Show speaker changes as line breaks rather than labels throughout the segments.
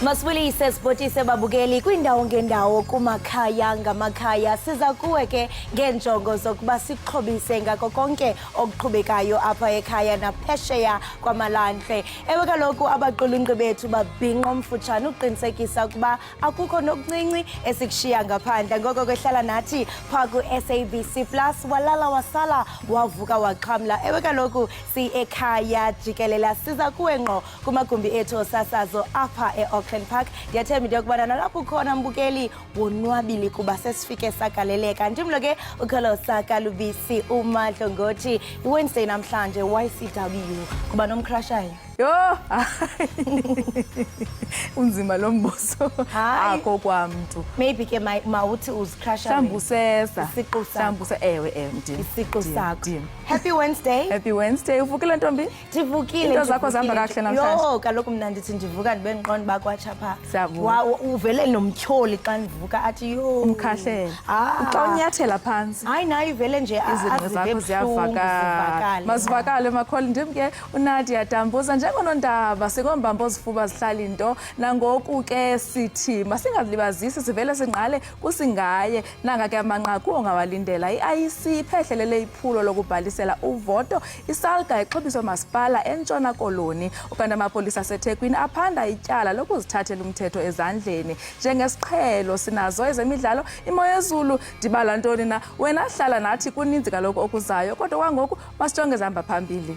Masibulise sibotise babukeli kwindawo ngendawo kumakhaya ngamakhaya siza kuwe ke ngenjongo zokuba sixhobise ngako konke okuqhubekayo apha ekhaya naphesheya kwamalandle. Ewe kaloku abaqulunqi bethu babhinqa umfutshane uqinisekisa ukuba akukho nokuncinci esikushiya ngaphandle. Ngoko kwehlala nathi phaa ku-SABC Plus walala wasala wavuka waxhamla. Ewe kaloku si-Ekhaya Jikelele siza kuwe ngqo kumagumbi ethu osasazo apha Auckland Park. Ndiyathemba into yokubana nalapho khona mbukeli wonwabile kuba sesifike sagaleleka. Ndimlo ke ukholosa kalubisi umadlongothi. Wednesday namhlanje YCW kuba nomcrashayo.
Yo, unzima lo mbuso akho kwamntu.
Maybe ke mawuthi uzicrasha
Sambusesa.
Isiqu sakho.
Sambuse ewe ndini.
Isiqu sakho. Happy Wednesday.
Happy Wednesday. Uvukile ntombi?
Ndivukile.
Into zakho zihamba kahle namhlanje.
Yo, kaloku mna ndithi ndivuka ndibenqondo bakwatsha pha.
Siyavuka.
Uvele nomtyholi xa ndivuka athi yo.
Umkhahlelo. Xa unyathela phansi.
Hayi nayo ivele nje
izinto zakho ziyavakala. Masivakale makholi ndim ke uNadia Dambuza njengonondaba sikombambo ozifuba zihlala into nangoku ke sithi masingazilibazisi sivele singqale kusingaye nanga ke amanqaku ongawalindela i-IEC iphehlelele iphulo lokubhalisela uvoto isalga exhobiso masipala entshona koloni ukanti amapolisa aseThekwini aphanda ityala lokuzithathela umthetho ezandleni njengesiqhelo sinazo ezemidlalo imo yezulu dibala ntoni na wena hlala nathi kuninzi kaloku okuzayo kodwa kwangoku masijonge ezihamba phambili.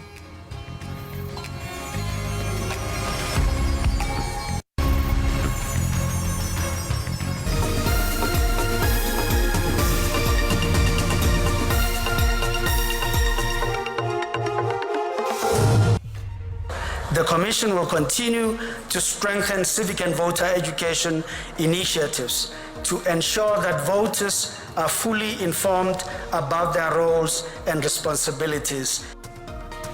The Commission will continue to strengthen civic and voter education initiatives to ensure that voters are fully informed about their roles and responsibilities.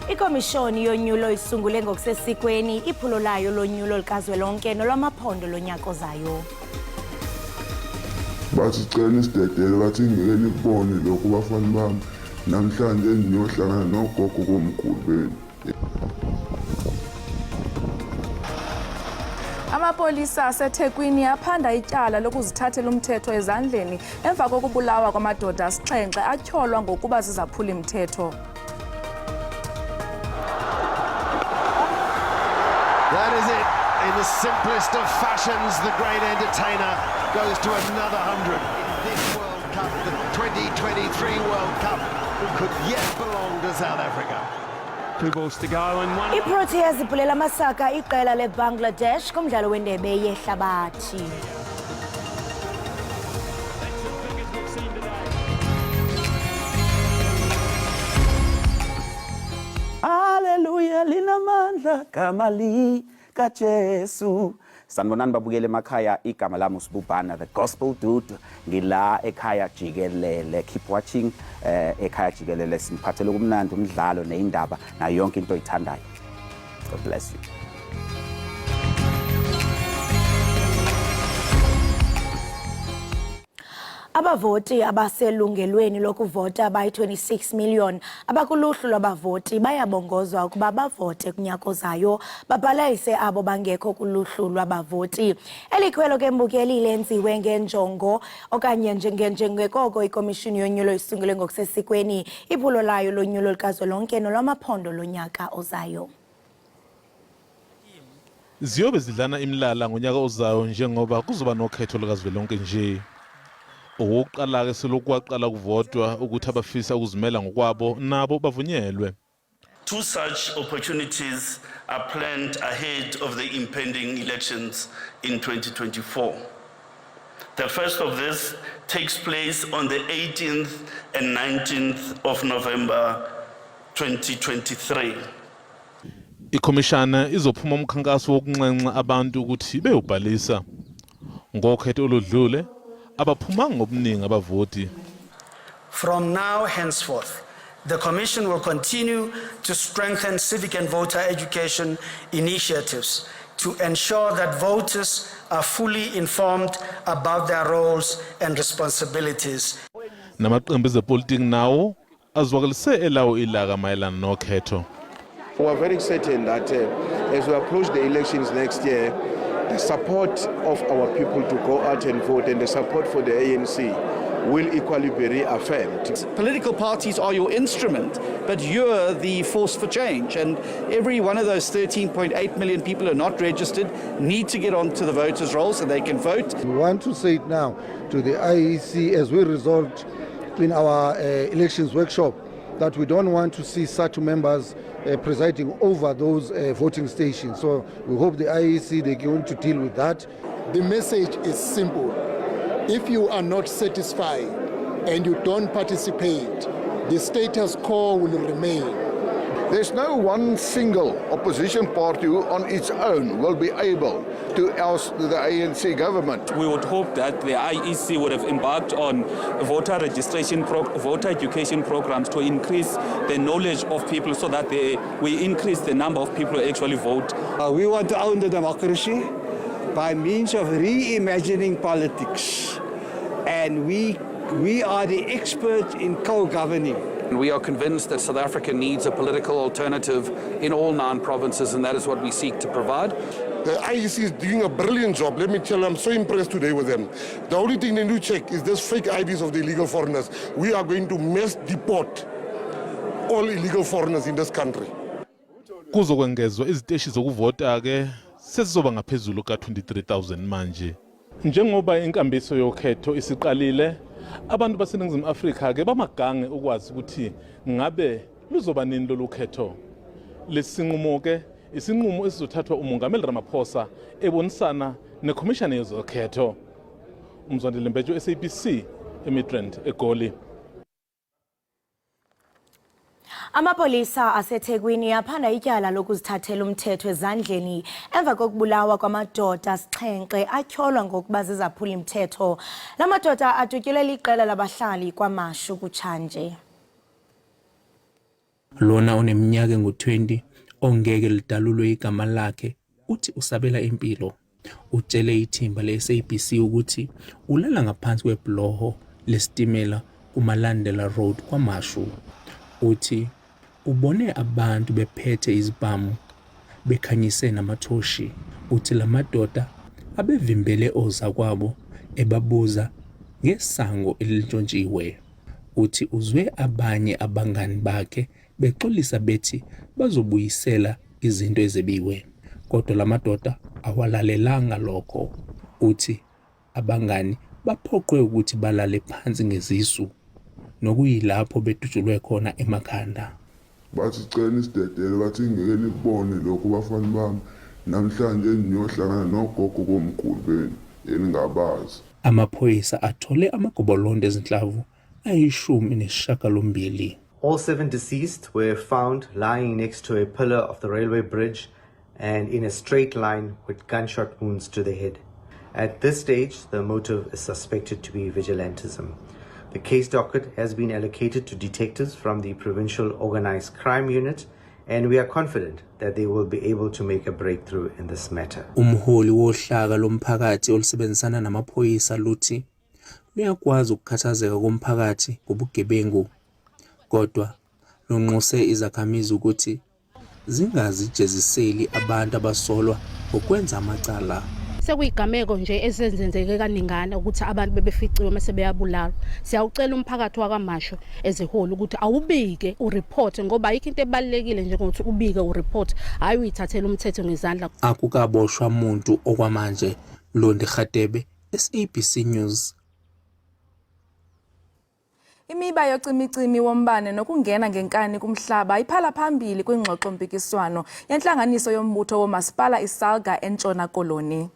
Ikomishoni yonyulo isungule ngokusesikweni iphulo layo lonyulo likazwelonke nolwamaphondo lonyaka ozayo.
Basicela isidedele bathi ngeke nikubone lokhu bafana bami namhlanje niyohlangana nogogo komkhulu benu.
Amapolisa aseThekwini aphanda ityala lokuzithathela umthetho ezandleni emva kokubulawa kwamadoda asixhenxe atyholwa ngokuba zizaphula imithetho.
That is it. In the simplest of fashions, the great entertainer goes to another 100 in this World Cup, the 2023 World Cup, who could yet belong to South Africa.
2 balls to go and one.
iProteas iphulela amasaka iqela leBangladesh kumdlalo wendebe yehlabathi.
Hallelujah linamandla kamali kaJesu. Sanibonani babukele emakhaya igama lami usibubhana the gospel dude ngila Ekhaya Jikelele. Keep watching Ekhaya Jikelele simphathele kumnandi umdlalo neindaba na yonke into oyithandayo. God bless you.
Abavoti abaselungelweni lokuvota bayi-26 million abakuluhlu lwabavoti bayabongozwa ukuba bavote kunyaka ozayo babhalise abo bangekho kuluhlu lwabavoti. Elikhwelo ke mbukeli lenziwe ngenjongo okanye njengekoko ikomishini yonyulo isungule ngokusesikweni iphulo layo lonyulo likazwelonke nolwamaphondo lonyaka ozayo.
Ziyobe zidlana imlala ngonyaka ozayo njengoba kuzoba nokhetho lukazwelonke nje. Owokuqala ke selokuqala kuvotwa ukuthi abafisa ukuzimela ngokwabo nabo bavunyelwe.
2 such opportunities are planned ahead of the impending elections in 2024. The first of this takes place on the 18th and 19th of November 2023.
Ikomishana izophuma umkhankaso wokunxenxa abantu ukuthi beyobhalisa ngokhetho oludlule abaphuma ngobuningi abavoti.
From now henceforth, the Commission will continue to strengthen civic and voter education initiatives to ensure that voters are fully informed about their roles and responsibilities.
Namaqembu ezepolitiki nawo azwakalise elawo ilaka mayelana nokhetho.
We are very certain that as we approach the elections next year, the support of our people to go out and vote and the support for the ANC will equally be reaffirmed.
Political parties are your instrument, but you're the force for change. And every one of those 13.8 million people who are not registered need to get onto the voters' rolls so they can vote.
We want to say it now to the IEC as we resolved in our elections workshop that we don't want to see such members presiding over those voting stations. So we hope the IEC, they're going to deal with that.
The message is simple. If you are not satisfied and you don't participate, the status quo will remain.
There's no one single opposition party who on its own will be able to oust the ANC government.
We would hope that the IEC would have embarked on voter registration, voter education programs to increase the knowledge of people so that we increase the number of people who actually vote.
We want to own the democracy by means of reimagining politics. And we are the experts in co-governing.
We are convinced that South Africa needs a political alternative in all 9 provinces, and that is what we seek to provide.
The IEC is doing a brilliant job. Let me tell you, I'm so impressed today with them. The only thing they need to check is this fake IDs of the illegal foreigners. We are going to mass deport all illegal foreigners in this country.
Kuzokwengezwa iziteshi zokuvota ke sesizoba ngaphezulu ka-23,000 manje. Njengoba inkambiso yokhetho isiqalile, abantu baseNingizimu Afrika ke bamagange ukwazi ukuthi ngabe luzoba nini lolu khetho. Lesinqumo ke isinqumo esizothathwa uMongameli Ramaphosa ebonisana neCommission yezokhetho. Umzondile Mbejo, SABC, eMidrand, eGoli.
Amapolisa aseThekwini aphanda ityala lokuzithathela umthetho ezandleni emva kokubulawa kwamadoda asixhenxe atyholwa ngokuba zizaphula umthetho. La madoda atutyelele iqela labahlali kwaMashu kutshanje.
Lona oneminyaka engu-20 ongeke lidalulwe igama lakhe uthi usabela impilo. Utshele ithimba le-SABC ukuthi ulala ngaphansi kwebhloho lesitimela kumalandela road kwaMashu. Uthi ubone abantu bephethe izibhamu bekhanyise namathoshi. Uthi la madoda abevimbele ozakwabo ebabuza ngesango elintshontshiwe. Uthi uzwe abanye abangani bakhe bexolisa bethi bazobuyisela izinto ezebiwe, kodwa la madoda awalalelanga lokho. Uthi abangani baphoqwe ukuthi balale phansi ngezisu nokuyilapho bedutshulwe khona emakhanda.
Bathi cela isidedele, bathi ngeke nikubone lokhu bafana bami, namhlanje niyohlangana nogogo komkhulu benu eningabazi.
Amaphoyisa athole amagobolonde ezinhlavu ayishumi.
All 7 deceased were found lying next to a pillar of the railway bridge and in a straight line with gunshot wounds to the head. At this stage, the motive is suspected to be vigilantism. The case docket has been allocated to detectives from the Provincial Organised Crime Unit, and we are confident that they will be able to make a breakthrough in this matter.
Umholi wohlaka lomphakathi olusebenzisana namaphoyisa luthi luyakwazi ukukhathazeka komphakathi ngobugebengu, kodwa lunxuse izakhamizi ukuthi zingazijeziseli abantu abasolwa ngokwenza amacala.
Sekuyigameko nje ezenzenzeke kaningana ukuthi abantu bebeficiwe mase beyabulala. Siyawucela umphakathi wakwaMashu eziholi ukuthi awubike ureport, ngoba ayikho into ebalekile nje ukuthi ubike ureport, hayi uyithathela umthetho ngezandla.
Akukaboshwa umuntu okwamanje. Londi Khatebe, SABC News.
Imiba yocimicimi wombane nokungena ngenkani kumhlaba iphala phambili kwingxoxo mpikiswano yenhlanganiso yombutho womasipala iSalga eNtshona Koloni.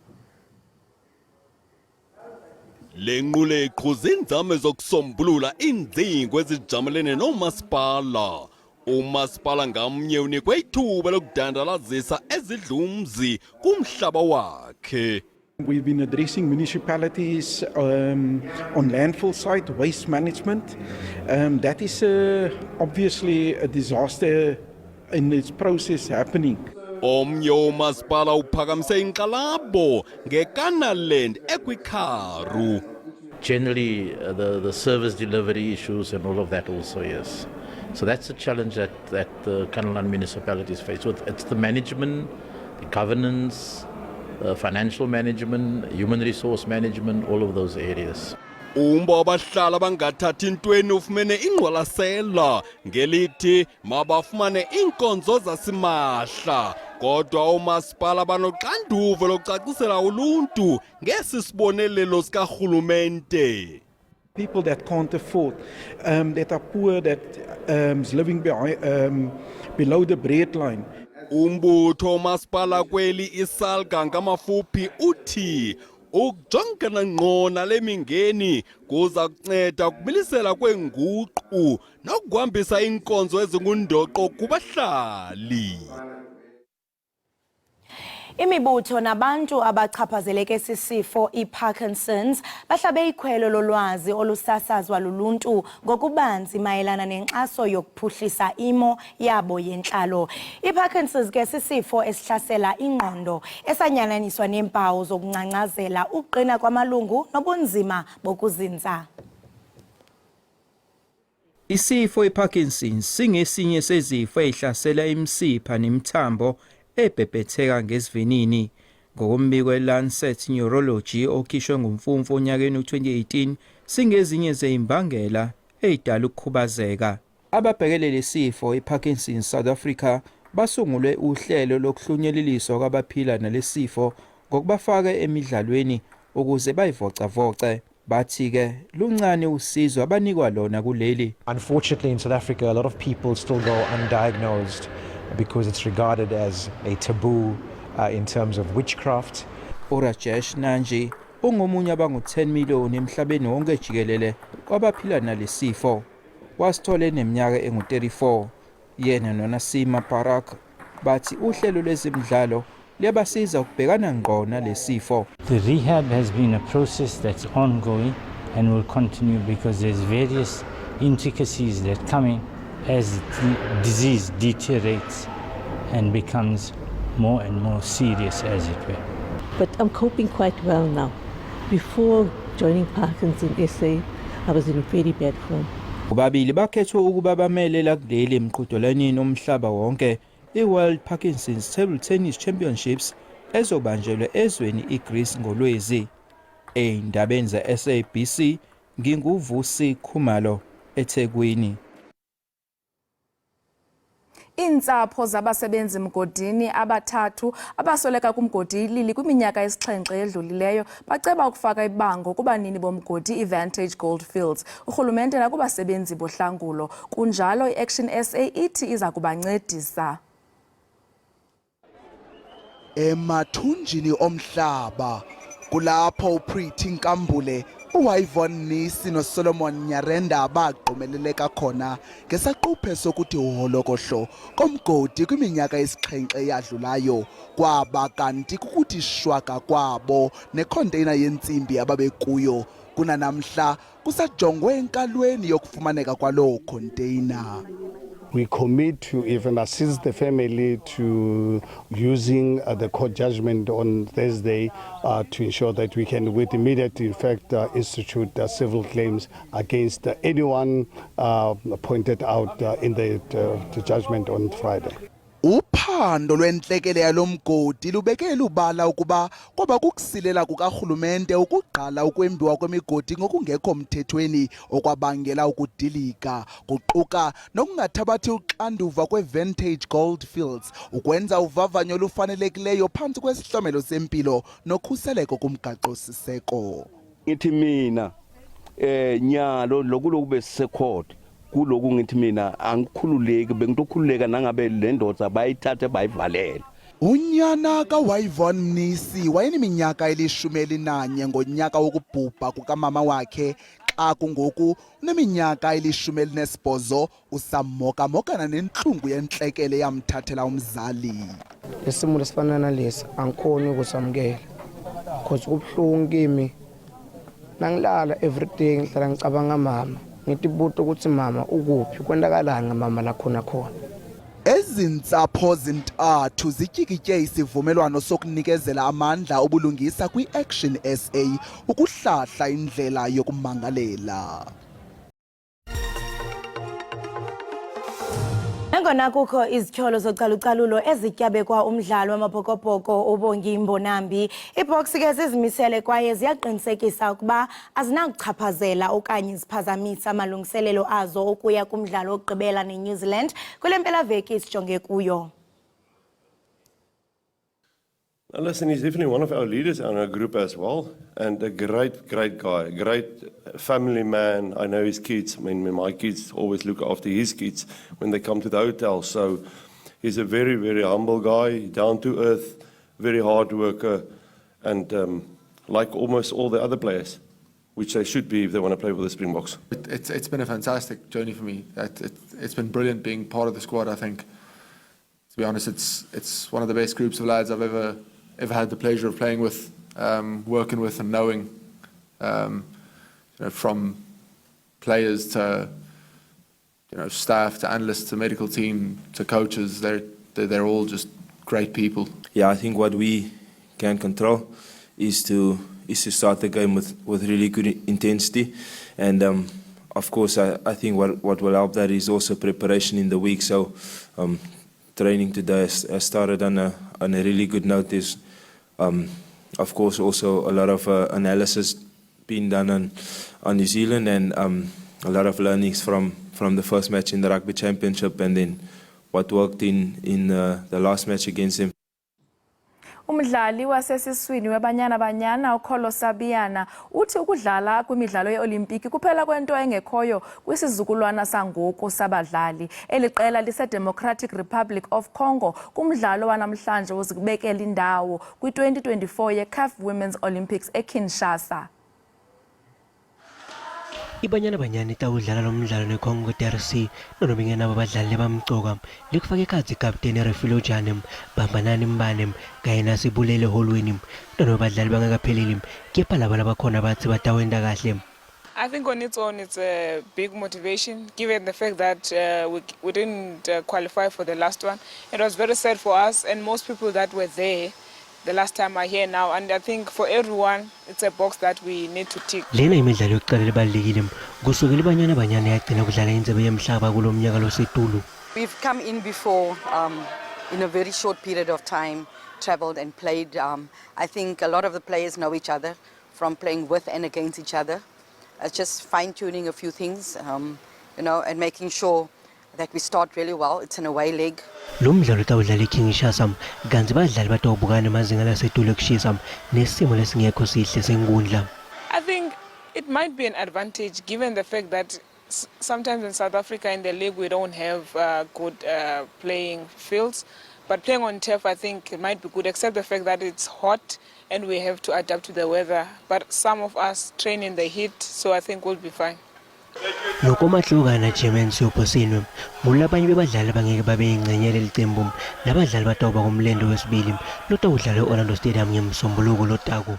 Lenquleqo zinzame zokusombulula inzingo ezijamelene nomasipala. Umasipala ngamnye unikwe ithuba lokudandalazisa ezidlumzi kumhlaba wakhe.
We've been addressing municipalities on landfill site, waste management. That is obviously a disaster in its process happening.
Omnye umasipala uphakamise inkxalabo ngeKanaland ekwikharu.
Generally, the service delivery issues and all of that also, yes. So that's a challenge that the Kanaland municipalities face with. It's the management, the governance, financial management, human resource management, all of those areas.
Umba abahlala bangathathi intweni ufumene ingqwalasela ngelithi mabafumane inkonzo zasimahla kodwa omasipala banoxanduva lokucacisela uluntu ngesi sibonelelo sikarhulumente.
People that can't afford, that are poor, that is living below the breadline.
Umbutho omasipala kweli isalga ngamafuphi uthi ukujongana ngqo nale mingeni kuza kunceda ukubilisela kwenguqu nokuhambisa inkonzo ezingundoqo kubahlali.
Imibutho nabantu abachaphazeleke sisifo iParkinson's bahlabe ikhwelo lolwazi olusasazwa luluntu ngokubanzi mayelana nenkxaso yokuphuhlisa imo yabo yentlalo. iParkinson's ke sisifo esihlasela ingqondo esanyananiswa neempawu zokuncancazela ukuqina kwamalungu nobunzima bokuzinza.
Isifo iParkinson's singesinye sezifo ezihlasela imisipha nemithambo ebhebhetheka ngesivinini. Ngokombiko weLancet Neurology okhishwe ngumfumfu onyakeni u-2018 singezinye zezimbangela ezidala ukukhubazeka. Ababhekele lesifo iParkinson's South Africa basungulwe uhlelo lokuhlunyeleliswa kwabaphila nalesifo ngokubafaka emidlalweni ukuze bayivocavoce. Bathi-ke luncane usizo abanikwa lona kuleli.
Unfortunately in South Africa a lot of people still go undiagnosed because it's regarded as a taboo in terms of witchcraft.
uRajesh Nanji ungomunye abangu-10 million emhlabeni wonke jikelele kwabaphila nalesifo. Wasithola eneminyaka engu-34. Yena noNasima Parak bathi uhlelo lwezimidlalo liyabasiza ukubhekana ngqo nalesifo.
The rehab has been a process that's ongoing and will continue because there's various intricacies that come in as the disease deteriorates and becomes more and more serious, as it were.
But I'm coping quite well now. Before joining Parkinson's SA, I was in a very bad form.
Ubabili bakhethwe ukuba bamelela kuleli emqhudelaneni omhlaba wonke i-World Parkinson's Table Tennis Championships ezobanjelwe ezweni iGreece ngoLwezi. Eindabeni ze-SABC nginguvusi Khumalo eThekwini.
Iintsapho zabasebenzi mgodini abathathu abasoleka kumgodi ilili kwiminyaka esixhenxe edlulileyo baceba ukufaka ibango kubanini bomgodi iVantage Goldfields. Urhulumente nakubasebenzi bohlangulo kunjalo iAction SA ithi iza kubancedisa.
Emathunjini omhlaba kulapho uPriti Nkambule uYvonne Nisi noSolomon Nyarenda bagqumeleleka khona ngesaquphe sokuthi uholokohlo komgodi kwiminyaka esixhenxe yadlulayo kwaba kanti kukuthi shwaka kwabo necontainer yentsimbi ababekuyo kunanamhla kusajongwe enkalweni yokufumaneka kwaloo container.
We commit to even assist the family to using the court judgment on Thursday to ensure that we can with immediate effect institute civil claims against anyone pointed out in the judgment on Friday.
Uphando lwentlekele yalomgodi lubekela ubala ukuba kwaba kukusilela kukarhulumente ukuqala ukwembiwa kwemigodi ngokungekho mthethweni okwabangela ukudilika kuquka nokungathabathi uxanduva kweVantage Goldfields ukwenza uvavanyo olufanelekileyo phantsi kwesihlomelo sempilo nokhuseleko kumgaqo siseko.
Ngithi mina njalo lokuloku besisekhona kuloku ngithi mina angikhululeki bengizokhululeka nangabe le ndoda bayithathe bayivalela.
Unyana kaYvonne Nisi wayeniminyaka eli-11 ngonyaka wokubhubha kukamama wakhe xa kungoku uneminyaka eli-18 usamokamokana nentlungu yentlekele yamthathela umzali.
Isimo lesifana nalesi angikhoni ukusamkela because kubuhlungu kimi nangilala everyday ngihlala ngicabanga mama ngithi buto ukuthi mama ukuphi kwendakalanga ngamama la khona.
Ezintsapho zintathu zityikitye isivumelwano sokunikezela amandla obulungisa kwi-Action SA ukuhlahla indlela yokumangalela.
Nangona kukho izityholo zocalucalulo ezityabekwa umdlalo wamabhokobhoko uBongi Mbonambi, iiboksi ke zizimisele kwaye ziyaqinisekisa ukuba azinakuchaphazela okanye ziphazamisa amalungiselelo azo ukuya kumdlalo wokugqibela neNew Zealand kule mpelaveki sijonge kuyo.
Now listen, he's definitely one of our leaders in our group as well, and a great guy, great family man. I know his kids. I mean, my kids always look after his kids when they come to the hotel. So he's a very, very humble guy, down to earth, very hard worker, and like almost all the other players, which they should be if they want to play for the Springboks.
It's been a fantastic journey for me. It's been brilliant being part of the squad. I think, to be honest, it's one of the best groups of lads I've ever had the pleasure of playing with, working with, and knowing. From players to staff to analysts to medical team to coaches, they're all just great people.
Yeah, I think what we can control is to start the game with really good intensity, and of course I think what will help that is also preparation in the week. So training today has started on a really good note. There's of course also a lot of analysis being done on New Zealand, and a lot of learnings from the first match in the Rugby Championship, and then what worked in the last match against them.
Umdlali wasesiswini weBanyana Banyana uKholo Sabiyana uthi ukudlala kwimidlalo yeOlimpiki kuphela kwento engekhoyo kwisizukulwana sangoku sabadlali. Eliqela lise-Democratic Republic of Congo kumdlalo wanamhlanje uzikubekela indawo kwi-2024 ye-CAF Women's Olympics eKinshasa.
iBanyana Banyana itawudlala lo mdlalo neCongo DRC nonobingena abadlali bamcoka likufaka ekhathi ikapteni Refilojane Bambanani Mbane kanye nasibulele holweni nonobadlali bangakapheleli kepha laba labakhona bathi batawenda kahle.
I think on its own it's a big motivation given the fact that we didn't qualify for the last one. It was very sad for us and most people that were there the last time are here now, and I think for everyone it's a box that we need to tick.
Lena imidlalo yokuqala ebalekile kusuka iBanyana Banyana yagcina kudlala indebe yemhlaba kulomnyaka losetulu.
We've come in before in a very short period of time, traveled and played. I think a lot of the players know each other from playing with and against each other. It's just fine-tuning a few things, and making sure that we start really well. It's an away leg.
Lo mdlalo utawudlala eKinshasa kanti badlali batawubukana emazinga lasetulu ekushisa nesimo lesingekho sihle senkundla.
I think it might be an advantage given the fact that sometimes in South Africa in the league we don't have good playing fields, but playing on turf I think it might be good, except the fact that it's hot and we have to adapt to the weather, but some of us train in the heat, so I think we'll be fine.
Nokomahlukana German Supersinwe mulabanye bebadlali bangeke babe ingcenye lelicembu nabadlali batawuba kumlendo wesibili lotawudlala eOrlando Stadium ngoMsombuluko lotako.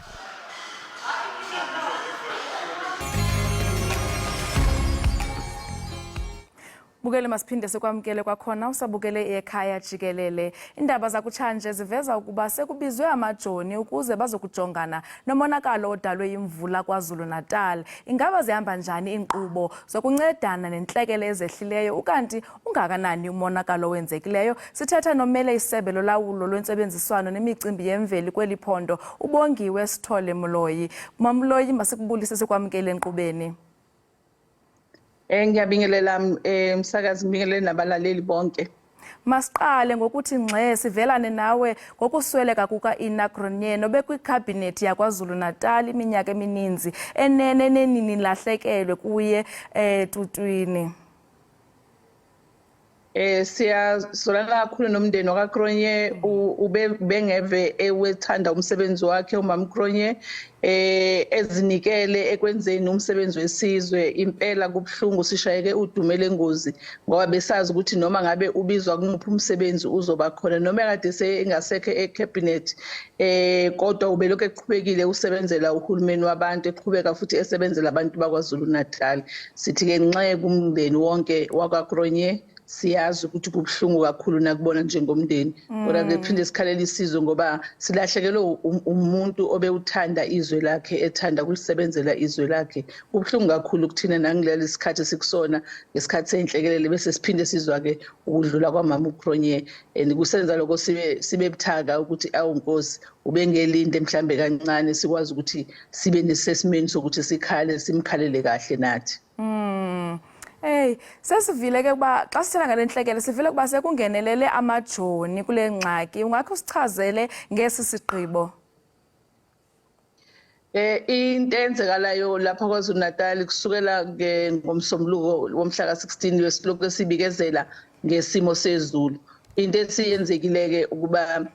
Bukele masiphinde sekwamkele kwakhona usabukele iEkhaya Jikelele. Indaba zakutshanje ziveza ukuba sekubizwe amajoni ukuze bazokujongana nomonakalo odalwe yimvula kwaZulu Natal. Ingaba zihamba njani inkqubo zokuncedana nentlekele ezehlileyo ukanti ungakanani umonakalo owenzekileyo? Sithetha nomele isebe lolawulo lwentsebenziswano nemicimbi yemveli kweliphondo uBongiwe Sithole Mloyi. Mamloyi masikubulise sekwamkele enkqubeni.
Ngiyabingelela umsakazi ngibingelele nabalaleli bonke.
Masiqale ngokuthi ngxe sivelane nawe ngokusweleka kuka-Iindaba nobekwikhabhinethi yakwaZulu Natal iminyaka emininzi enene nenini lahlekelwe kuye tutwini.
Siyazolana kakhulu nomndeni wakaKronye ubengeve ewethanda umsebenzi wakhe uMama Kronye ezinikele ekwenzeni umsebenzi wesizwe. Impela kubhlungu sishayeke udumele ngozi ngoba besazi ukuthi noma ngabe ubizwa kumuphi umsebenzi uzoba khona noma kade sengasekho ecabinet kodwa ubelokhu eqhubekile usebenzela uhulumeni wabantu eqhubeka futhi esebenzela abantu bakwaZulu Natal. Sithi ke nxa kumndeni wonke wakaKronye siyazi ukuthi kubhlungu kakhulu nakubona njengomndeni kodwa ke phinde sikhalela isizwe ngoba silahlekelwe umuntu obewuthanda izwe lakhe ethanda kulisebenzela izwe lakhe kubhlungu kakhulu kuthina nangileli sikhathi sikusona ngesikhathi senhlekelele bese siphinde sizwa ke ukudlula kwamama uCronje kusenza lokho sibe buthaka ukuthi awunkosi ubengelinde mhlambe kancane sikwazi ukuthi sibe nesesimeni sokuthi sikhale simkhalele kahle nathi.
Hey, sesivile ke kuba xa sithela ngalenhlekele sivile kuba sekungenelele amajoni kule ngxaki. Ungakho sichazele ngesi sigqibo?
Into enzekalayo lapha kwaZulu-Natal kusukela ngoMsombuluko womhla ka-16 wesilokhu sibikezela ngesimo sezulu. Into esiyenzekile ke ukuba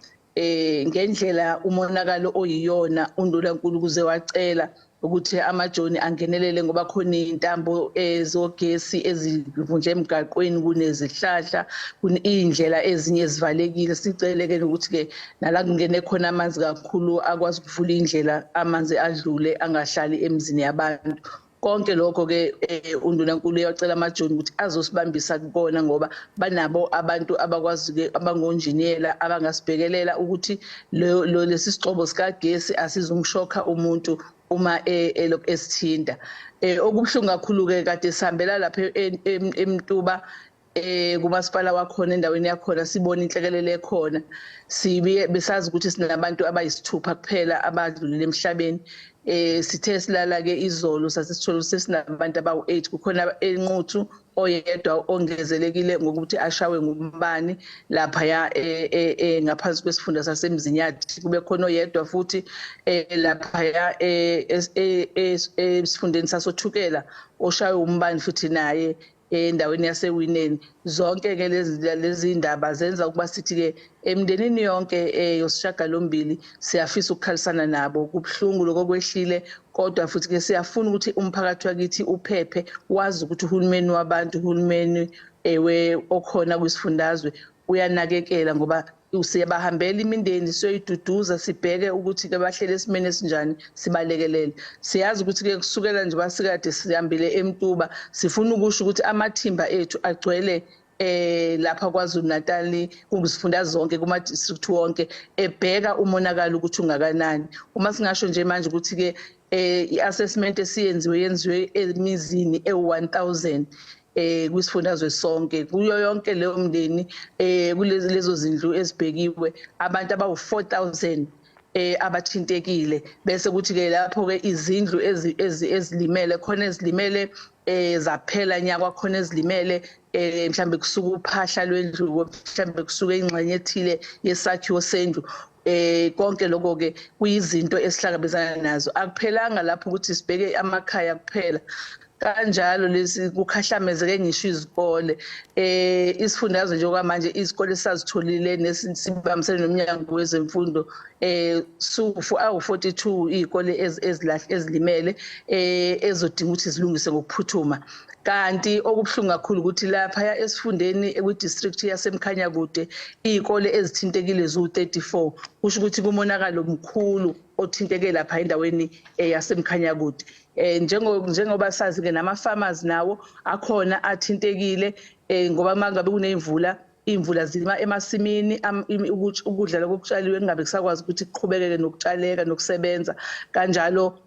ngendlela umonakalo oyiyona uNdunankulu kuze wacela ukuthi amajoni angenelele ngoba khona intambo ezogesi ezivunje emgaqweni kunezihlahla kunindlela ezinye ezivalekile sicele ke ukuthi ke nala kungene khona amanzi kakhulu akwazi ukuvula indlela amanzi adlule angahlali emzini yabantu konke lokho ke uNdunankulu uyacela amajoni ukuthi azosibambisa kubona ngoba banabo abantu abakwazi ke abangonjiniyela abangasibhekelela ukuthi lesi sicobo sikagesi asizumshokha umuntu uma elok esithinda okubhlungu kakhulu ke kade sihambela lapha eMtuba kumasipala wakhona endaweni yakhona sibona inhlekelele ekhona besazi ukuthi sinabantu abayisithupha kuphela abadlulile emhlabeni sithe silala ke izolo sasithola sesinabantu abawu8 kukhona enquthu oyedwa ongezelekile ngokuthi ashawe ngumbani lapha ya ngaphansi kwesifunda sasemzinyathi kube khona oyedwa futhi lapha ya esifundeni sasothukela oshawe umbani futhi naye endaweni yaseWineni zonke ke lezi indaba zenza ukuba sithi ke emndenini yonke yosishagalombili siyafisa ukukhalisana nabo kubhlungu lokwehlile kodwa futhi ke siyafuna ukuthi umphakathi wakithi uphephe wazi ukuthi uhulumeni wabantu uhulumeni okhona kwisifundazwe uyanakekela ngoba usiyabahambela imindeni siyoyiduduza sibheke ukuthi ke bahlele esimene esinjani sibalekelele siyazi ukuthi ke kusukela nje basikade sihambile eMtuba sifuna ukusho ukuthi amathimba ethu agcwele lapha kwaZulu-Natal kungizifunda zonke kuma district wonke ebheka umonakalo ukuthi ungakanani uma singasho nje manje ukuthi ke i-assessment yenziwe emizini e1000 kwisifundazwe sonke kuyo yonke leyo mndeni kulezo zindlu ezibhekiwe abantu abawu4000 abathintekile bese kuthi ke lapho ke izindlu ezilimele khona ezilimele zaphela nyaka khona ezilimele mhlambe kusuka uphahla lwendlu mhlambe kusuka ingxenye ethile yesakhiwo sendlu konke lokho ke kuyizinto esihlangabezana nazo akuphelanga lapho ukuthi sibheke amakhaya kuphela kanjalo lesi kukhahlamezeke ngisho izikole isifundazwe nje okwamanje izikole sazitholile nesibambisene nomnyango wezemfundo awu42 izikole ezilimele ezodinga ukuthi zilungise ngokuphuthuma kanti okubhlungu kakhulu ukuthi lapha esifundeni kwidistrict yaseMkhanya kude izikole ezithintekile zu34 kusho ukuthi kumonakalo mkhulu othinteke lapha endaweni yaseMkhanya kude njengoba sazi ke nama-farmers nawo akhona athintekile ngoba mangabe imvula zilima emasimini ukudla lokutshaliwe kungabe kusakwazi ukuthi kuqhubekeke nokutshaleka nokusebenza kanjalo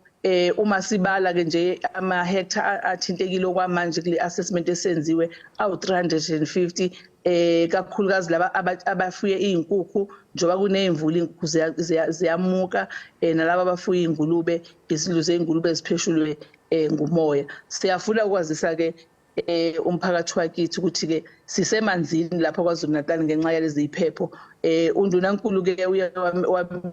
uma sibala ke nje ama-hectare athintekile okwamanje kule assessment esenziwe awu350 kakhulukazi laba abafuye izinkukhu njoba kunezimvula izinkukhu ziyamuka nalabo abafuye izingulube izindlu zezingulube zipheshulwe ngumoya siyafuna ukwazisa ke umphakathi wakithi ukuthi ke sisemanzini lapha kwaZulu-Natal ngenxa yalezi iphepho uNdunankulu ke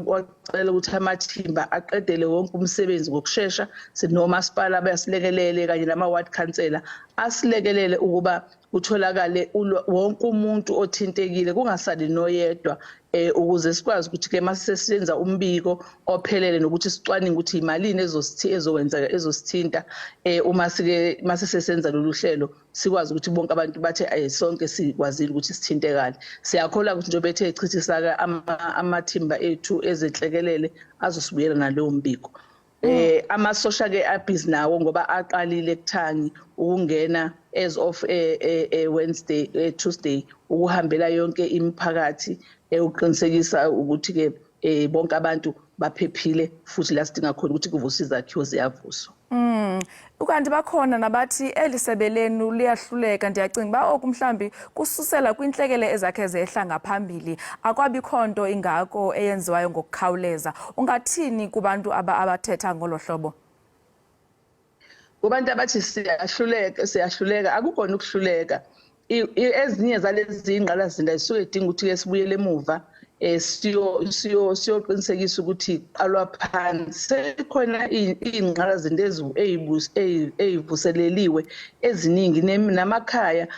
wacela ukuthi amathimba aqedele wonke umsebenzi ngokusheshsha sinomasipala bayasilekelele kanye nama-ward councillor asilekelele ukuba kutholakale wonke umuntu othintekile kungasali noyedwa ukuze sikwazi ukuthi ke masisesenza umbiko ophelele nokuthi sicwaninge ukuthi imalini ezokwenza ezosithinta uma masisesenza lolu hlelo sikwazi ukuthi bonke abantu bathe sonke sikwazile ukuthi sithintekane siyakholwa ukuthi nje bethe echithisa amathimba ethu ezenhlekelele azosibuyela nalowo mbiko Amasosha ke abhizi nawo ngoba aqalile ekuthangi ukungena as of Wednesday Tuesday ukuhambela yonke imiphakathi ukuqinisekisa ukuthi ke bonke abantu baphephile futhi la sidinga khona ukuthi kuvuswe izakhiwo ziyavuswa.
Ukanti bakhona nabathi elisebe lenu liyahluleka, ndiyacinga ba oku mhlambi kususela kwintlekele ezakhe zehla ngaphambili akwabi khonto ingako eyenziwayo ngokukhawuleza. Ungathini kubantu abathetha ngolo hlobo?
Kubantu abathi siyahluleka akukona ukuhluleka. Ezinye zalezi ingqalasizinda zisuke idinga ukuthi ke sibuyele emuva siyoqinisekisa ukuthi qalwa phansi. Sekhona ingqalasizinda ezivuseleliwe eziningi namakhaya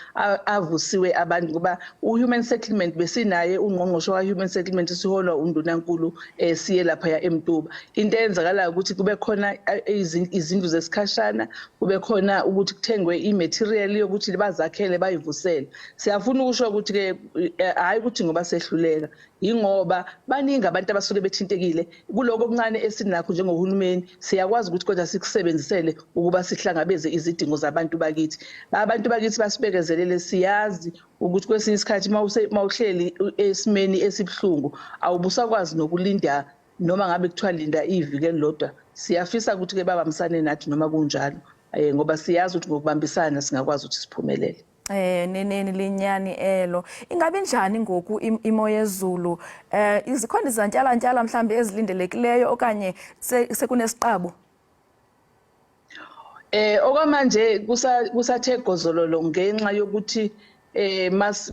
avusiwe abantu ngoba uhuman settlement besinaye ungqongqosho ka-human settlement siholwa undunankulu siye lapha eMtuba. Into eyenzakalayo ukuthi kube khona izindlu zesikhashana, kube khona ukuthi kuthengwe imaterial yokuthi bazakhele bayivusele. Siyafuna ukusho ukuthi ke hayi ukuthi ngoba sehluleka, ingoba baningi abantu abasuke bethintekile kuloko okuncane esinakho njengohulumeni. Siyakwazi ukuthi kodwa sikusebenzisele ukuba sihlangabeze izidingo zabantu bakithi. Abantu bakithi basibekezelele, siyazi ukuthi kwesinye isikhathi mawuhleli esimeni esibhlungu awubusakwazi nokulinda noma ngabe kuthiwa linda iviki elilodwa. Siyafisa ukuthi ke babambisane nathi noma kunjalo ngoba siyazi ukuthi ngokubambisana singakwazi ukuthi siphumelele.
Neneni linyani elo. Ingabe njani ngoku imo yezulu? Izikhona izantyala mhlambi ezilindelekileyo okanye sekunesiqabo?
Okwamanje kusathe gozololo ngenxa yokuthi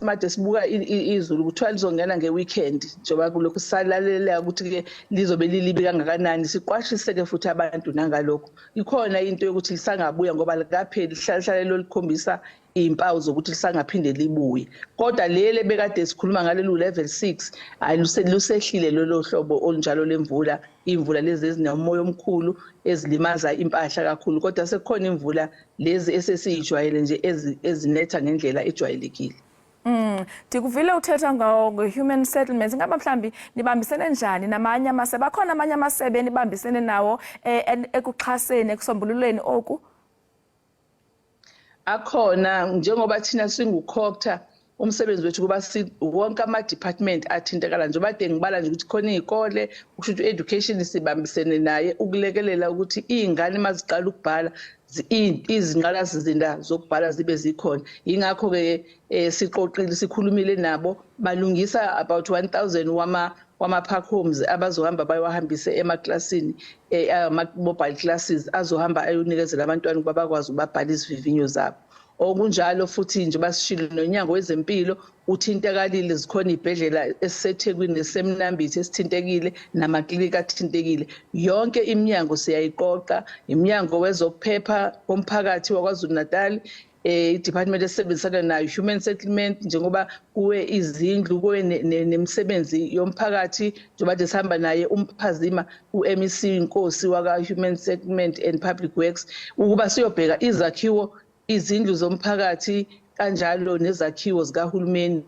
made sibuka izulu kuthiwa lizongena ngeweekend njengoba kulokhu salalela ukuthi ke lizobe lilibi kangakanani. Siqwashise ke futhi abantu nangalokho. Ikhona into yokuthi lisangabuya ngoba likapheli hlala likhombisa impawu zokuthi lisangaphinde libuye. Kodwa lele bekade sikhuluma ngalelu level 6 lusehlile lolo hlobo olunjalo lemvula. Imvula lezi ezinomoya omkhulu ezilimaza impahla kakhulu, kodwa sekukhona imvula lezi esesiyijwayele nje ezinetha ngendlela ejwayelekile.
Ndikuvile uthetha ngo-human settlements. Ingaba mhlambi nibambisene njani namanye amasebe? Akhona amanye amasebe nibambisene nawo ekuxhaseni ekusombululeni oku?
Akhona, njengoba thina singukhokta umsebenzi wethu kuba wonke ama-department athintekala njengoba kade ngibala nje ukuthi khona iy'kole, kusho ukuthi education sibambisene naye ukulekelela ukuthi iy'ngane maziqala ukubhala izinqalasizinda zokubhala zibe zikhona. Yingakho-ke siqoqile sikhulumile nabo balungisa about 1,000 wama-park homes abazohamba bayowahambise emaklasini ama-mobile classes azohamba ayonikezela abantwana ukuba bakwazi ukubabhala izivivinyo zabo. Okunjalo futhi nje basishilo nonyango wezempilo uthintekalile, zikhona ibhedlela esiseThekwini nesemnambithi esithintekile namaklinika athintekile. Yonke iminyango siyayiqoqa, iminyango wezokuphepha komphakathi waKwaZulu Natal, i-department esebenzisana nayo human settlement njengoba kuwe izindlu kuwe nemisebenzi yomphakathi njengoba nje sihamba naye umphazima u-MEC inkosi waka-human settlement and public works ukuba siyobheka izakhiwo, izindlu zomphakathi kanjalo nezakhiwo zikahulumeni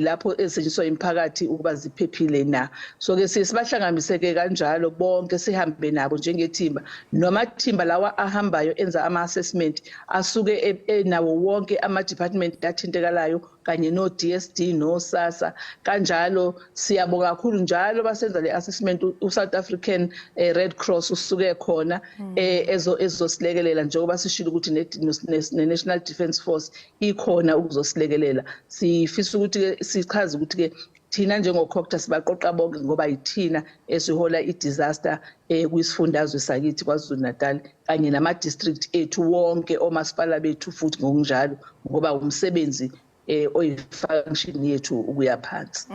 lapho esetshenziswa imiphakathi ukuba ziphephile na. So ke sibahlanganiseke kanjalo bonke sihambe nabo njengethimba, noma thimba lawa ahambayo enza ama-assessment asuke nawo wonke ama-department athintekalayo kanye no-DSD no-SASSA. Kanjalo siyabonga kakhulu njalo basenza le-assessment u-South African Red Cross usuke khona ezosilekelela njengoba sishilo ukuthi ne-National Defence Force ikhona ukuzosilekelela. Sifisa ukuthi sichaze ukuthi ke thina njengokhokta sibaqoqa bonke ngoba yithina esihola i-disaster kwisifundazwe sakithi KwaZulu Natal kanye nama-district ethu wonke omasipala bethu futhi ngokunjalo ngoba umsebenzi oyifunction yethu ukuya phansi.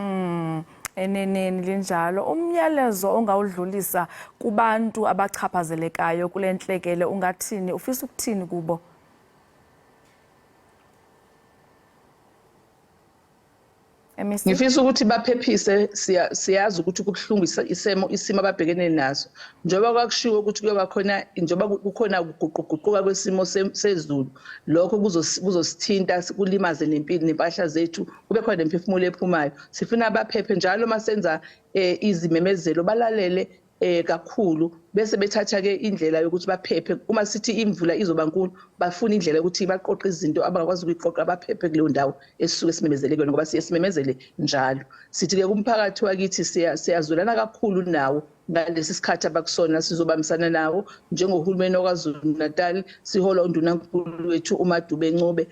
Eneneni linjalo. Umyalezo ongawudlulisa kubantu abachaphazelekayo kule ntlekele ungathini? Ufisa ukuthini kubo?
Ngifisa ukuthi baphephise. Siyazi ukuthi kubuhlungu isimo ababhekene naso njengoba kwakushiwo ukuthi kuyoba khona njengoba kukhona ukuguquguquka kwesimo sezulu, lokho kuzosithinta kulimaze nempahla zethu, kube khona nemphefumulo ephumayo. Sifuna abaphephe njalo masenza izimemezelo balalele kakhulu bese bethatha ke indlela yokuthi baphephe uma sithi imvula izoba nkulu bafuna indlela ukuthi baqoqe izinto abangakwazi ukuyiqoqa baphephe kuleyo ndawo esisuke simemezele kuyona ngoba siyesimemezele njalo sithi ke kumphakathi wakithi siyazwelana kakhulu nawo ngalesi sikhathi abakusona sizobambisana nawo njengohulumeni wakwaZulu Natal sihola undunankulu wethu uMadube Ncube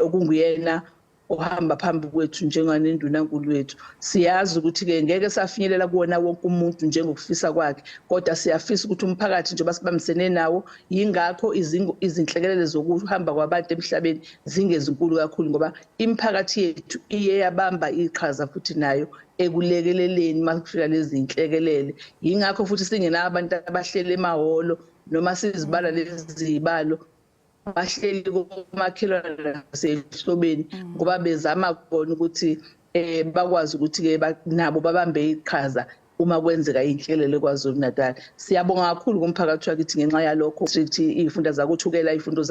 okunguyena ohamba phambi kwethu njenganendunankulu wethu siyazi ukuthi ke ngeke safinyelela kuona wonke umuntu njengokufisa kwakhe kodwa siyafisa ukuthi umphakathi njengoba sibambisene nawo yingakho izinhlekelele zokuhamba kwabantu emhlabeni zingezinkulu kakhulu ngoba imiphakathi yethu iye yabamba iqhaza futhi nayo ekulekeleleni makufika lezi inhlekelele yingakho futhi singena abantu abahlele emahholo noma sizibala lezi zibalo bahleli komakhelwane nasehlobeni ngoba bezama khona ukuthi bakwazi ukuthi ke nabo babambe iqhaza uma kwenzeka inhlelelo kwaZulu Natal siyabonga kakhulu kumphakathi wakithi ngenxa yalokho sithi ifunda zakuthukela ifundo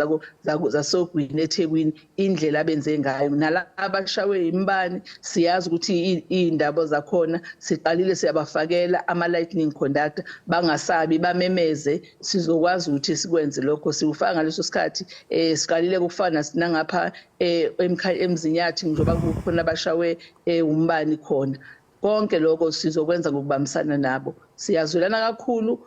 zasogwini eThekwini indlela abenze ngayo nalabo abashawe imbani siyazi ukuthi iindaba zakhona siqalile siyabafakela ama lightning conductor bangasabi bamemeze sizokwazi ukuthi sikwenze lokho siufaka ngaleso sikhathi siqalile kufana sinangapha emzinyathi njengoba kukhona abashawe umbani khona konke lokho sizokwenza ngokubambisana nabo siyazwelana kakhulu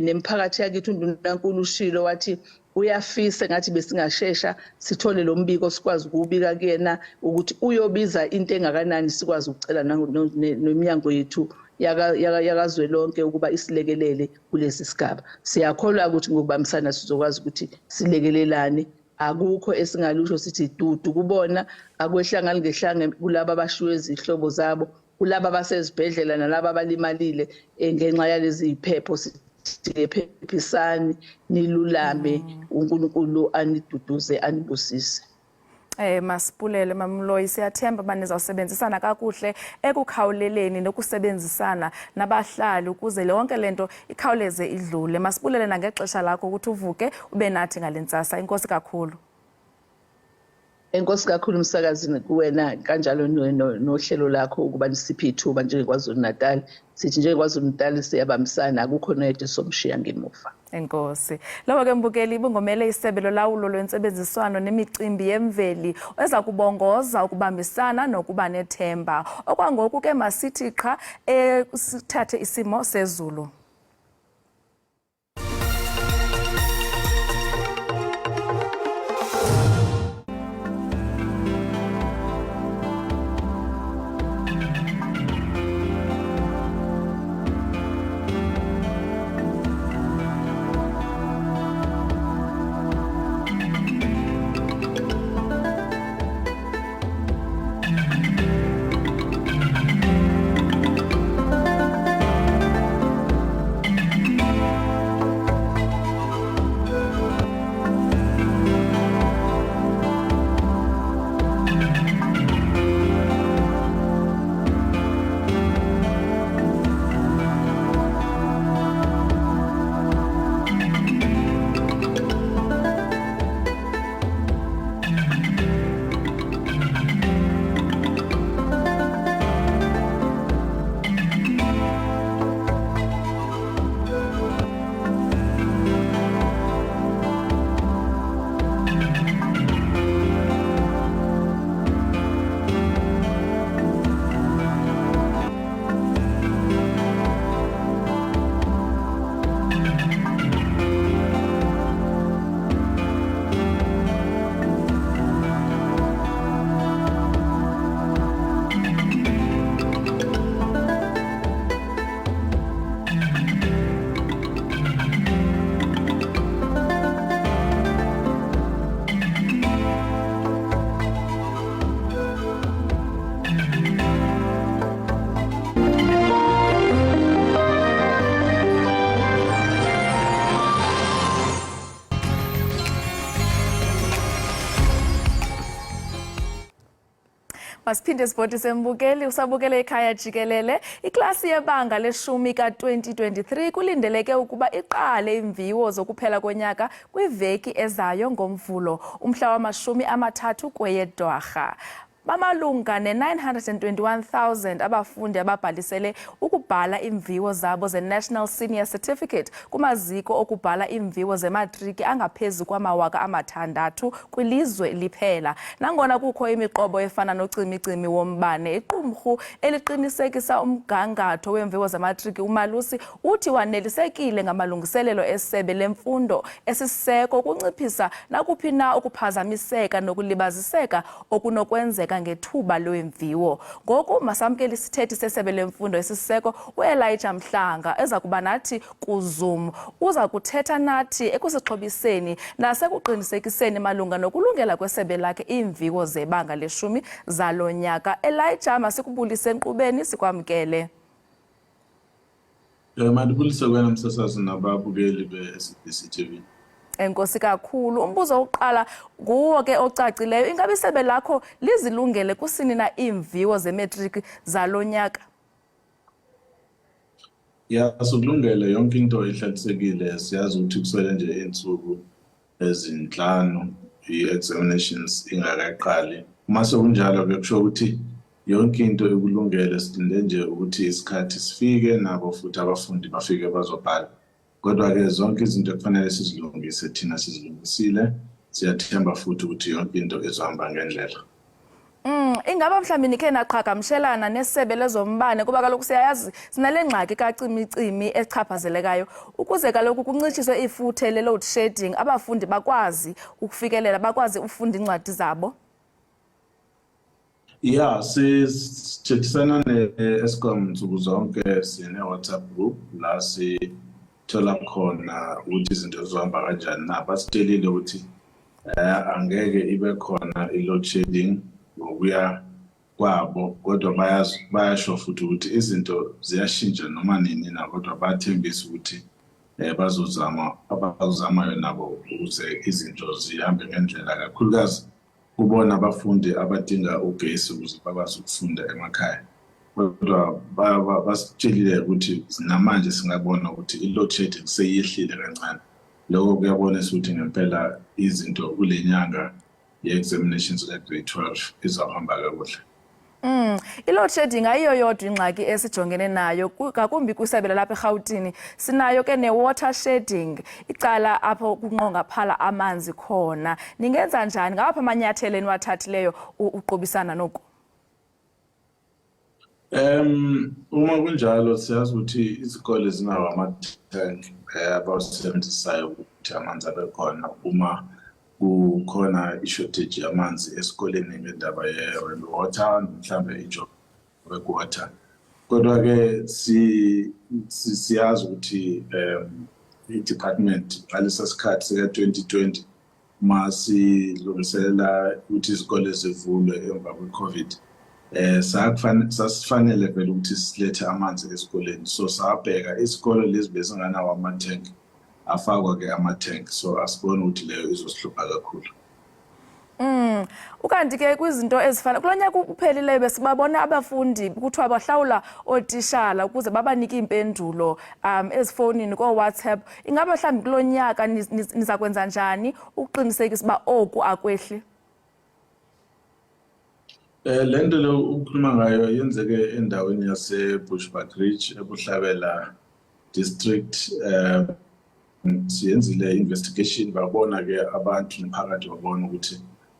nemphakathi yakithi undunankulu ushilo wathi uyafisa ngathi besingashesha sithole lo mbiko sikwazi ukubika kuyena ukuthi uyobiza into engakanani sikwazi ukucela neminyango yethu yakazwelonke ukuba isilekelele kulesi sigaba siyakholwa ukuthi ngokubambisana sizokwazi ukuthi silekelelane akukho esingalusho sithi dudu kubona akwehlanga lingehlanga kulabo abashiwe izihlobo zabo kulabo abasezibhedlela nalabo abalimalile ngenxa yalezi iphepho sithi phephisani nilulame uNkulunkulu aniduduze anibusise.
Masipulele Mamloyi siyathemba banizawusebenzisana kakuhle ekukhawuleleni nokusebenzisana nabahlali ukuze lonke lento ikhawuleze idlule. Masipulele nangexesha lakho ukuthi uvuke ube nathi ngalentsasa. Inkosi kakhulu.
Enkosi kakhulu umsakazini kuwena kanjalo nohlelo lakho ukuba nisiphe ithuba njengekwaZulu Natal sithi njengekwaZulu Natal siyabambisana akukho noyedwa somshiya ngemuva.
Enkosi. Lowo ke mbukeli ibungomele isebe lolawulo lwentsebenziswano nemicimbi yemveli eza kubongoza ukubambisana nokuba nethemba. Okwangoku ke masithi qha sithathe isimo sezulu. Masiphinde sibhodise mbukeli usabukele Ekhaya Jikelele. Iklasi yebanga leshumi ka-2023 kulindeleke ukuba iqale imviwo zokuphela konyaka kwiveki ezayo ngoMvulo umhla wama-30 kweyeDwarha. bamalunga ne-921,000 abafundi ababhalisele ukubhala iimviwo zabo ze-National Senior Certificate kumaziko okubhala iimviwo zematriki angaphezu kwama-6,000 kwilizwe liphela. Nangona kukho imiqobo efana nocimicimi wombane, iqumrhu eliqinisekisa umgangatho weemviwo zematriki uMalusi uthi wanelisekile ngamalungiselelo esebe lemfundo esiseko kunciphisa nakuphi na ukuphazamiseka nokulibaziseka okunokwenzeka ngethuba lweemviwo. Ngoku masamkele isithethi sesebe lemfundo esiseko uElijah Mhlanga eza kuba nathi kuZoom. Uza kuthetha nathi ekusixhobiseni nasekuqinisekiseni malunga nokulungela kwesebe lakhe iimviwo zebanga le-10 zalo nyaka. Elijah, masikubulise enkqubeni, sikwamkele.
Mandibulise kwena msasazi nababukeli be-SABC TV.
Enkosi kakhulu. Umbuzo wokuqala nguwo ke ocacileyo. Ingabe isebe lakho lizilungele kusini na iimviwo zemetriki zalo nyaka?
Sokulungele yonke into ihlalisekile. Siyazi ukuthi kusele nje iintsuku ezinhlanu i-examinations ingakaqali. Uma sekunjalo ke kusho ukuthi yonke into ikulungele, silinde nje ukuthi isikhathi sifike nabo futhi abafundi bafike bazobhala. Kodwa ke zonke izinto kufanele sizilungise, thina sizilungisile. Siyathemba futhi ukuthi yonke into izohamba ngendlela.
Ingaba mhlawumbi nikhe naqhagamshelana nesebe lezombane kuba kaloku siyayazi sinale ngxaki kacimicimi echaphazelekayo ukuze kaloku kuncitshiswe ifuthe le-load shedding, abafundi bakwazi ukufikelela, bakwazi ufunda incwadi zabo?
Sithethisana ne-Eskom nsuku zonke, sine-WhatsApp group la sithola khona ukuthi izinto zizohamba kanjani. Basitshelile ukuthi angeke ibe khona i-load shedding ngokuya kwabo, kodwa bayasho futhi ukuthi izinto ziyashintsha noma nini na, kodwa bathembisa ukuthi bazozamayo nabo ukuze izinto zihambe ngendlela, kakhulukazi kubona abafundi abadinga ugesi ukuze bakwazi ukufunda emakhaya. Kodwa basitshelile ukuthi namanje singabona ukuthi i-load shedding seyehlile kancane. Lokho kuyabonisa ukuthi ngempela izinto kule nyanga ye-examinations ka-grade 12 izawuhamba kakuhle.
I-load shedding ayiyo yodwa ingxaki esijongene nayo, ngakumbi kwisebe lalapha eRhawutini. Sinayo ke ne-water shedding, icala apho kunqongaphala amanzi khona. Ningenza njani? Ngawaphi amanyathelo eniwathathileyo uqubisana noku?
Uma kunjalo siyazi ukuthi izikole zinawo ama-tank abawasebenzisayo ukuthi amanzi abe khona uma kukhona i-shortage yamanzi esikoleni ngendaba ye-water, mhlambe i-job water. Kodwa ke siyazi ukuthi i-department ngalesa sikhathi sika-2020 uma silungiselela ukuthi izikole zivulwe emva kwe-COVID, sasifanele vele ukuthi silethe amanzi esikoleni. So sabheka isikole lezi bezinganawo ama-tank, afakwa ke ama-tank. So asibona ukuthi leyo izosihlupha kakhulu.
Ukanti ke kwizinto ezifana kulo nyaka uphelileyo besibabona abafundi kuthiwa bahlawula ootishala ukuze babanike iimpendulo ezifowunini koo-WhatsApp. Ingaba mhlawumbi kulo nyaka niza kwenza njani ukuqinisekisa uba oku akwehli?
Le nto lo ukhuluma ngayo yenzeke endaweni yase-Bushbuckridge ebuhlabela district. Siyenzile investigation, babona ke abantu nomphakathi babona ukuthi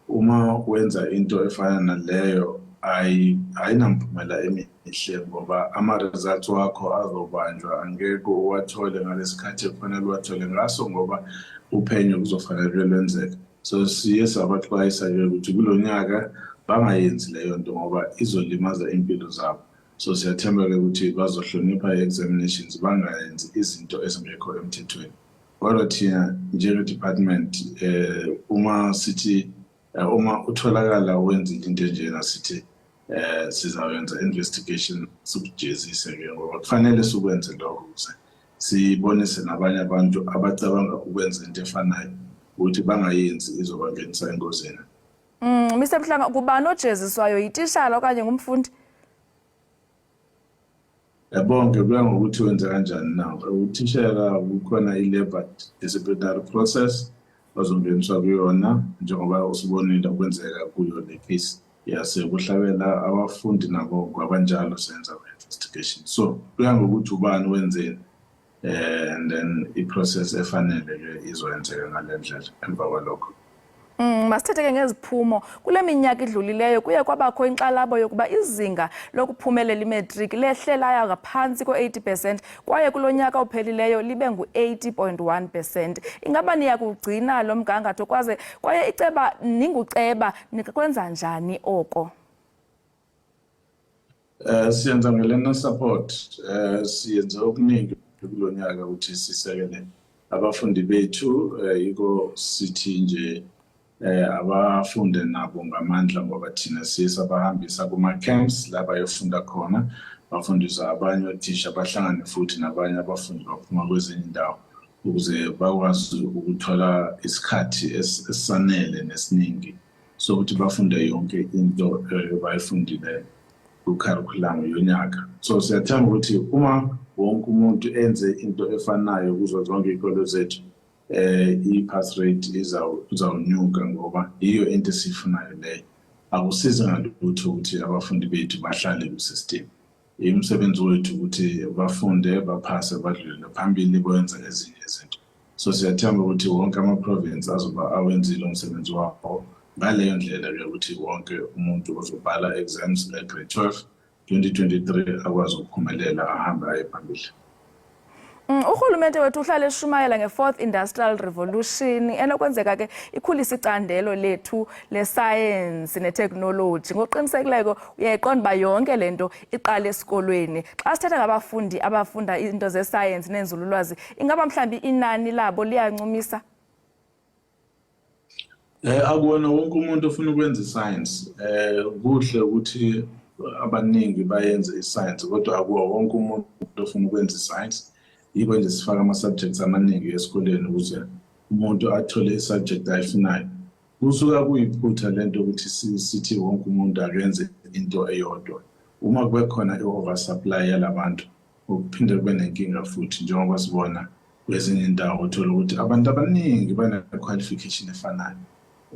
uma wenza into efana naleyo ayinamphumela emihle, ngoba ama-results wakho azobanjwa, angeke uwathole ngalesikhathi ekufanele uwathole ngaso ngoba uphenyo kuzofanele lwenzeka. So siye sabaxwayisa-ke ukuthi kulo nyaka bangayenzi leyo nto ngoba izolimaza impilo zabo. So siyathemba-ke ukuthi bazohlonipha i-examinations, bangayenzi izinto ezingekho emthethweni. Kodwa thina njenge-department uma sithi uma utholakala wenza into enjena sithi sizawenza investigation sikujezise-ke, ngoba kufanele sikwenze lokho ukuze sibonise nabanye abantu abacabanga ukwenza into efanayo ukuthi bangayenzi izobangenisa engozini.
Mr. Mhlanga, kubani ojeziswayo, yitishala okanye ngumfundi?
Bonke kuya ngokuthi wenze kanjani na. Uthishela kukhona i-labor disciplinary process bazongeniswa kuyona njengoba usibonile ukwenzeka kuyo le case kuhlabela abafundi nabo kwabanjalo senza investigation. So kuya ngokuthi ubani wenzeni and then i-process efanele ke izoyenzeka ngalendlela emva kwalokho.
Masithethe ngeziphumo kule minyaka idlulileyo kuye kwabakho inxalabo yokuba izinga lokuphumelela imatric lehlelayo ngaphansi ko-80% kwaye kulonyaka ophelileyo libe ngu-80.1%. Ingaba niyakugcina lo mgangatho kwaye iceba ninguceba nikwenza njani oko?
Siyenza ngelena support siyenza okuningi kulonyaka ukuthi sisekele abafundi bethu yiko sithi nje abafunde nabo ngamandla ngoba thina siyabahambisa kuma-camps la bayofunda khona bafundisa abanye othisha bahlangane futhi nabanye abafundi baphuma kwezinye indawo ukuze bakwazi ukuthola isikhathi esisanele nesiningi sokuthi bafunde yonke into bayifundile ku-curriculum yonyaka. So siyathemba ukuthi uma wonke umuntu enze into efanayo kuzo zonke iy'kole zethu i-pass rate izawunyuka ngoba iyo into esiyifunayo leyo. Akusizi ngalutho ukuthi abafundi bethu bahlale ku-system. Umsebenzi wethu ukuthi bafunde baphase badlulele phambili boyenza ezinye izinto. So siyathemba ukuthi wonke ama-province azoba awenzile umsebenzi wabo ngaleyo ndlela ukuthi wonke umuntu ozobhala exams le-grade 12 2023 akwazi ukuphumelela ahambe aye phambili.
Urhulumente wethu uhlale eshumayela nge-4th Industrial Revolution enokwenzeka ke ikhulisa icandelo lethu lesayensi neteknoloji. Ngokuqinisekileyo uyayiqonda uba yonke le nto iqala esikolweni. Xa sithetha ngabafundi abafunda into zesayensi nenzululwazi, ingaba mhlawumbi inani labo liyancumisa?
Akuwona wonke umuntu ofuna ukwenza iscience. Kuhle ukuthi abaningi bayenze iscience kodwa akuwo wonke umuntu ofuna ukwenza iscience. Yiko nje sifaka ama-subjects amaningi esikoleni ukuze umuntu athole i-subject ayifunayo. Kusuka kuyiphutha lento ukuthi sithi wonke umuntu akenze into eyodwa. Uma kube khona i-oversupply yalabantu ukuphinde kube nenkinga futhi njengoba sibona kwezinye indawo uthola ukuthi abantu abaningi bane-qualification efanayo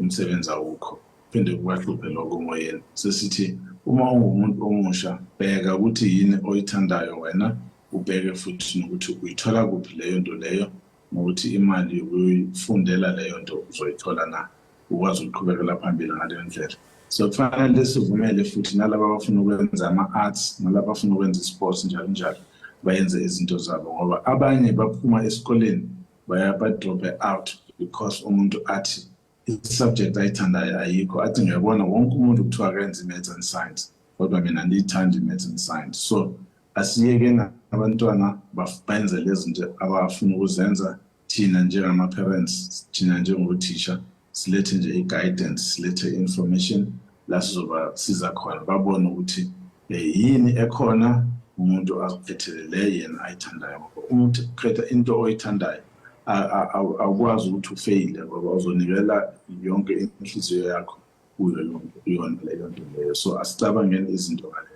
umsebenzi awukho phinde kubahluphe lokho emoyeni. Sesithi uma ungumuntu omusha bheka ukuthi yini oyithandayo wena ubheke futhi nokuthi uyithola kuphi leyo nto leyo nokuthi imali yokuyifundela leyo nto uzoyithola na ukwazi ukuqhubekela phambili ngaleyo ndlela. So kufanele sivumele futhi nalabo abafuna ukwenza ama-arts nalabo abafuna ukwenza i-sports njalo njalo bayenze izinto zabo ngoba abanye baphuma esikoleni badrope out because umuntu athi i-subject ayithandayo ayikho athi ngiyabona wonke umuntu kuthiwa akenza i-maths and science kodwa mina andiyithandi i-maths and science. So asiyeke abantwana bayenze lezi zinto abafuna ukuzenza. Thina njengama-parents thina njengothisha silethe nje i-guidance silethe i-information la sizobasiza khona babone ukuthi yini ekhona umuntu azikhethelele yena ayithandayo. Umuntu ukhetha into oyithandayo awukwazi ukuthi ufeyile ngoba uzonikela yonke inhliziyo yakho kuyo yona leyo nto leyo. So asicabangeni izinto ngaleyo ndlela.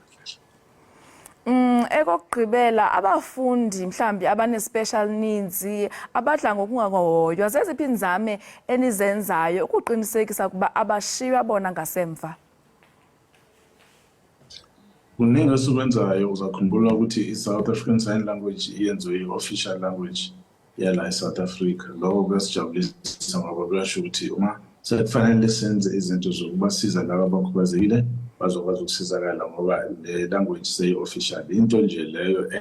Ekokugqibela abafundi mhlambi abane-special needs abadla ngokungahoywa zeziphi inzame enizenzayo ukuqinisekisa ukuba abashiywa bona ngasemva?
Kuningi esikwenzayo uzakhumbula ukuthi i-South African Sign Language iyenziwe i-official language yala eSouth Africa. Lokho kuyasijabulisa ngoba kuyasho ukuthi uma sekufanele senze izinto zokubasiza laba abakhubazekile bazokwazi ukusizakala ngoba le language seyi-official. Into nje leyo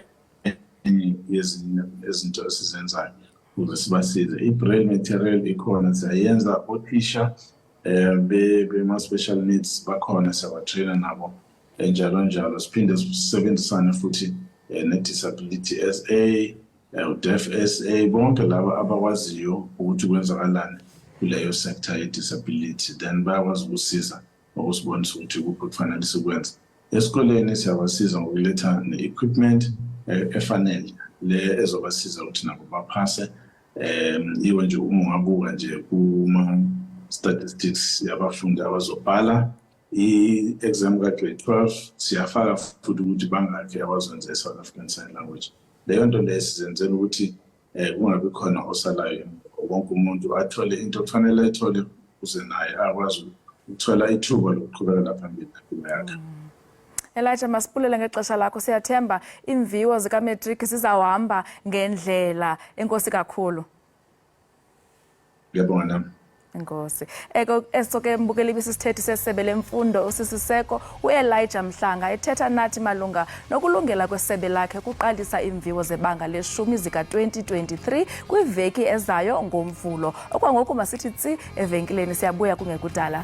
enye yezinto esizenzayo ukuze sibasize. I-braille material ikhona siyayenza othisha bema-special needs bakhona siyabatraina nabo njalo njalo. Siphinde sisebenzisane futhi ne-Disability SA, u-Deaf SA, bonke laba abakwaziyo ukuthi kwenzakalani kuleyo sector ye-disability then bayakwazi ukusiza ngokusibonisa ukuthi kuphi kufanele sikwenze. Esikoleni siyabasiza ngokuletha ne-equipment efanele le ezobasiza ukuthi nabo baphase. Iwe nje uma ungabuka nje kuma-statistics yabafundi abazobhala i-exam ka-grade 12 siyafaka futhi ukuthi bangakhi abazwenza i-South African Sign Language. Leyo nto leyo sizenzela ukuthi kungabi khona osalayo wonke umuntu athole into kufanele ayithole ukuze naye akwazi ukuthola ithuba lokuqhubekela phambili nempilo yakhe.
Elijah, masipulele ngexesha lakho. Siyathemba iimviwo zikaMatric zizawuhamba ngendlela. Enkosi kakhulu.
Ngiyabonga nami.
Enkosi. Eso ke mbukeli bisisithethi sesebe lemfundo usisiseko uElijah Mhlanga ethetha nathi malunga nokulungela kwesebe lakhe kuqalisa iimviwo zebanga leshumi zika-2023 kwiveki ezayo ngoMvulo. Okwangoku masithi tsi evenkileni, siyabuya kungekudala.